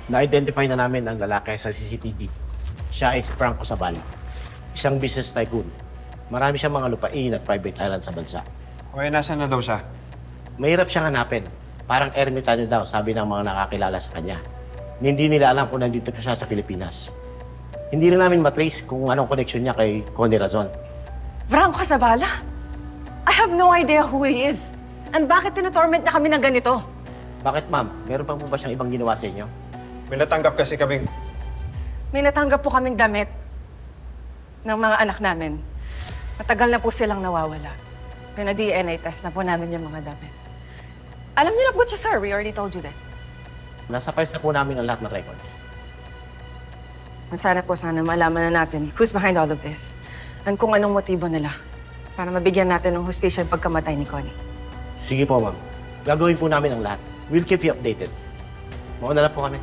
Na-identify na namin ang lalaki sa CCTV. Siya ay si Franco Sabal, isang business tycoon. Marami siyang mga lupain at private island sa bansa. Okay, nasaan na daw siya? Mahirap siyang hanapin. Parang ermitanyo daw, sabi ng mga nakakilala sa kanya. Hindi nila alam kung nandito siya sa Pilipinas. Hindi rin namin matrace kung anong connection niya kay Conde Razon. Franco Zabala? I have no idea who he is. And bakit tinutorment niya kami ng ganito? Bakit ma'am? Meron pa po ba siyang ibang ginawa sa inyo? May natanggap kasi kaming... May natanggap po kaming damit ng mga anak namin. Matagal na po silang nawawala. Pina-DNA test na po namin yung mga damit. Alam niyo na po siya, sir. We already told you this. Nasa files na po namin ang lahat ng records. At sana malaman na natin who's behind all of this. And kung anong motibo nila para mabigyan natin ng hustisya yung pagkamatay ni Connie. Sige po ma'am. Gagawin po namin ang lahat. We'll keep you updated. Mauna na po kami.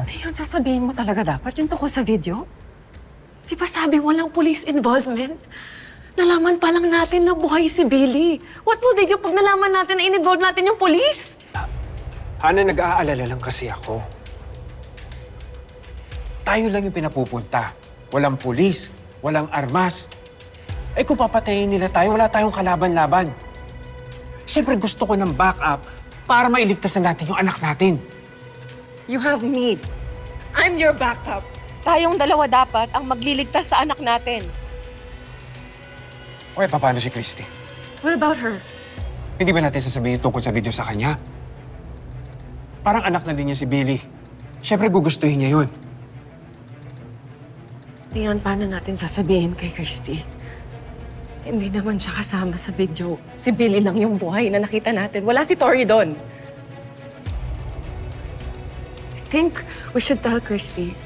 Leon, sasabihin mo talaga dapat yung tungkol sa video? Di ba sabi walang police involvement? Nalaman pa lang natin na buhay si Billy. What will they do pag nalaman natin na in-involve natin yung police? Hana, nag-aalala lang kasi ako. Tayo lang yung pinapupunta. Walang pulis, walang armas. Eh kung papatayin nila tayo, wala tayong kalaban-laban. Siyempre gusto ko ng backup para mailigtas na natin yung anak natin. You have me. I'm your backup. Tayong dalawa dapat ang magliligtas sa anak natin. Okay, paano si Christy? What about her? Hindi ba natin sasabihin tungkol sa video sa kanya? Parang anak na din niya si Billy. Siyempre gugustuhin niya yun. Leon, paano natin sasabihin kay Christy? Hindi naman siya kasama sa video. Si Billy lang yung buhay na nakita natin. Wala si Tori doon. I think we should tell Christy.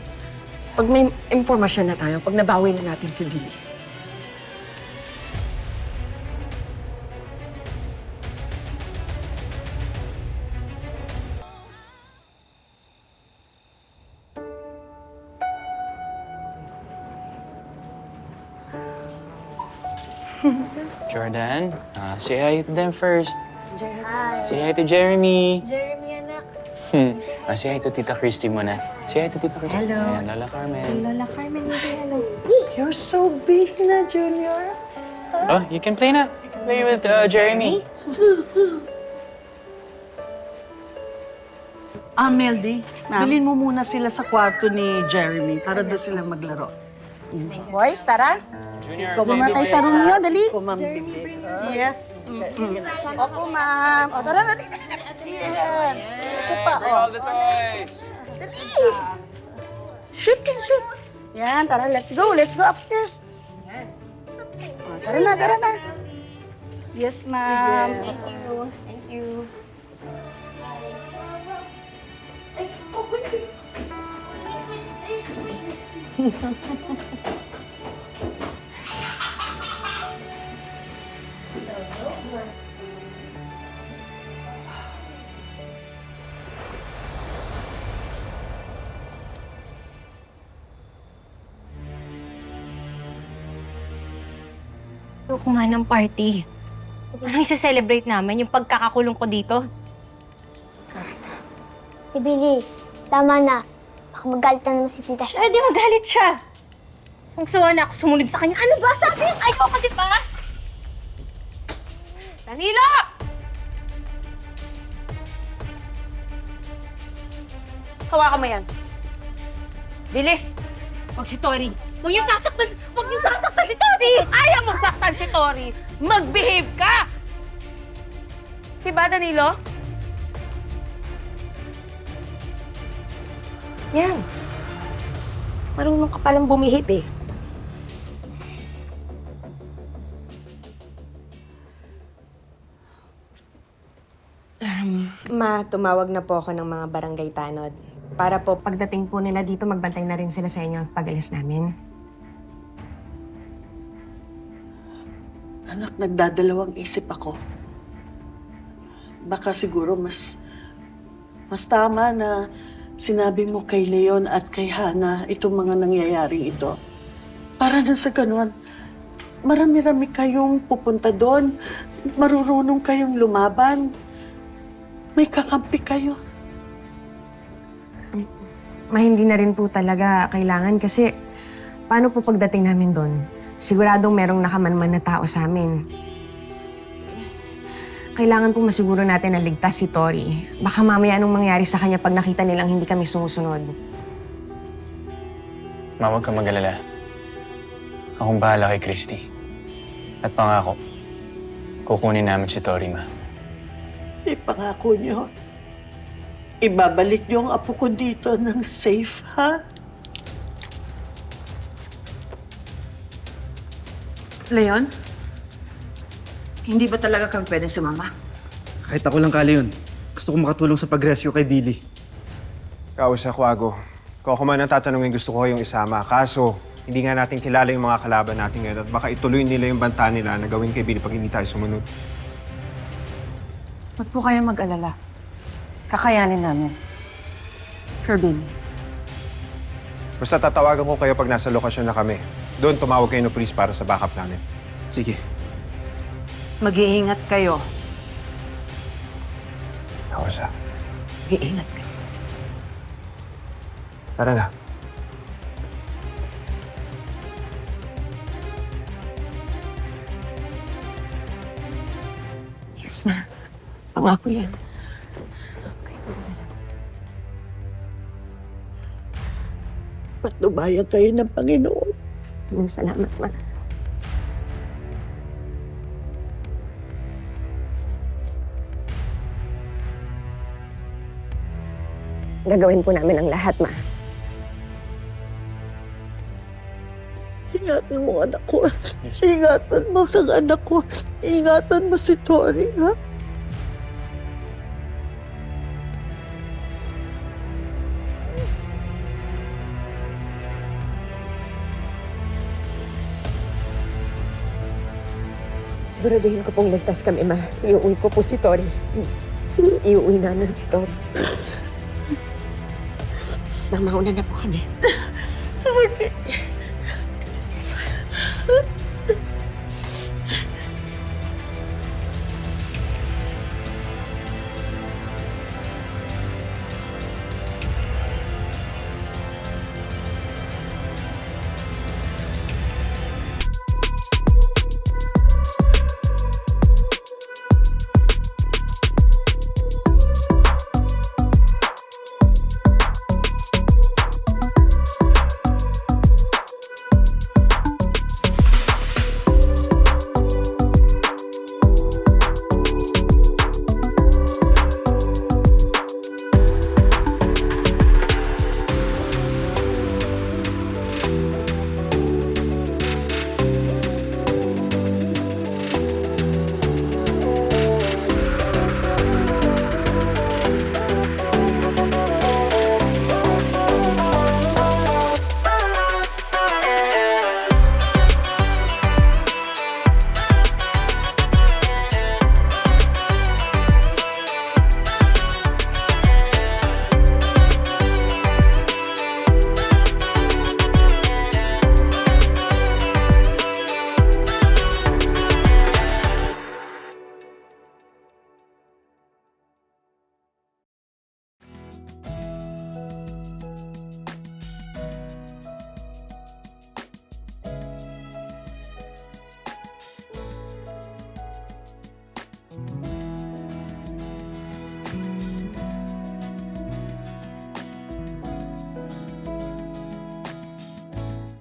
Pag may impormasyon na tayo, pag nabawi na natin si Billy. Jordan, say hi to them first. Hi. Say hi to Jeremy. Jeremy, anak. Say hi to Tita Christy muna. Say hi to Tita Christy. Hello. Ayan, Lola Carmen. Lola Carmen, hello. You're so big na, Junior. Oh, you can play na. You can play with Jeremy. Meldy, bilhin mo muna sila sa kwarto ni Jeremy para doon sila maglaro. Boys, tara. Junior, Ikaw muna tayo sa room niyo, dali. Kung mambili. Yes. Opo, ma'am. O, tara, dali. Yan. Ito pa, bring all the toys. Dali. Shoot ka, shoot. Yan, tara, let's go. Let's go upstairs. O, tara na, tara na. Yes, ma'am. Thank you. Ayoko nga ng party. Anong isa-celebrate namin? Yung pagkakakulong ko dito? Si Billy, tama na. Baka magalit na naman si Tita Eh, di magalit siya. Sungsuhan na ako sumunod sa kanya. Ano ba? Sabi yung ayoko, di ba? Danilo! Hawakan mo yan. Bilis! Huwag si Tori. Huwag yung sasaktan. Huwag yung sasaktan si Tori! Ayaw mong saktan si Tori! Mag-behave ka! Diba, Danilo? Yan. Marunong ka palang bumihip eh. Ma, tumawag na po ako ng mga barangay tanod. Para po pagdating po nila dito, magbantay na rin sila sa inyo pag-alis namin. Anak, nagdadalawang isip ako. Baka siguro mas tama na sinabi mo kay Leon at kay Hana itong mga nangyayaring ito. Para na sa ganun, marami-rami kayong pupunta doon. Marurunong kayong lumaban. May kakampi kayo. Hindi na rin po talaga kailangan kasi paano po pagdating namin doon? Siguradong merong nakamanman na tao sa amin. Kailangan po masiguro natin na ligtas si Tori. Baka mamaya anong mangyari sa kanya pag nakita nilang hindi kami sumusunod. Ma, huwag ka mag-alala. Akong bahala kay Christy. At pangako, kukunin namin si Tori, Ma. Ipangako niyo. Ibabalik niyo ang apo ko dito ng safe, ha? Leon? Hindi ba talaga kami pwedeng sumama? Kahit ako lang kali yun. Gusto ko makatulong sa pag-rescue kay Billy. Kausa ko, Ago. Kung ako man ang tatanungin, gusto ko kayong isama. Kaso, hindi nga natin kilala yung mga kalaban natin ngayon at baka ituloy nila yung banta nila na gawin kay Billy pag hindi tayo sumunod. Huwag po kayo mag-alala. Kakayanin namin. Sure, Billy. Basta tatawagan ko kayo pag nasa lokasyon na kami. Doon, tumawag kayo ng police para sa backup namin. Sige. Mag-iingat kayo. Kausa. Mag-iingat kayo. Tara na. Yes, Ma. Pangako yan. Patnubayan kayo ng Panginoon. Salamat, Ma. Gagawin po namin ang lahat, Ma. Ingatan mo anak ko. Ingatan mo sa anak ko. Ingatan mo si Tori, ha? Siguraduhin ko pong ligtas kami, Ma. Iuwi ko po si Tori. Iuwi namin si Tori. Mamauna na po kami.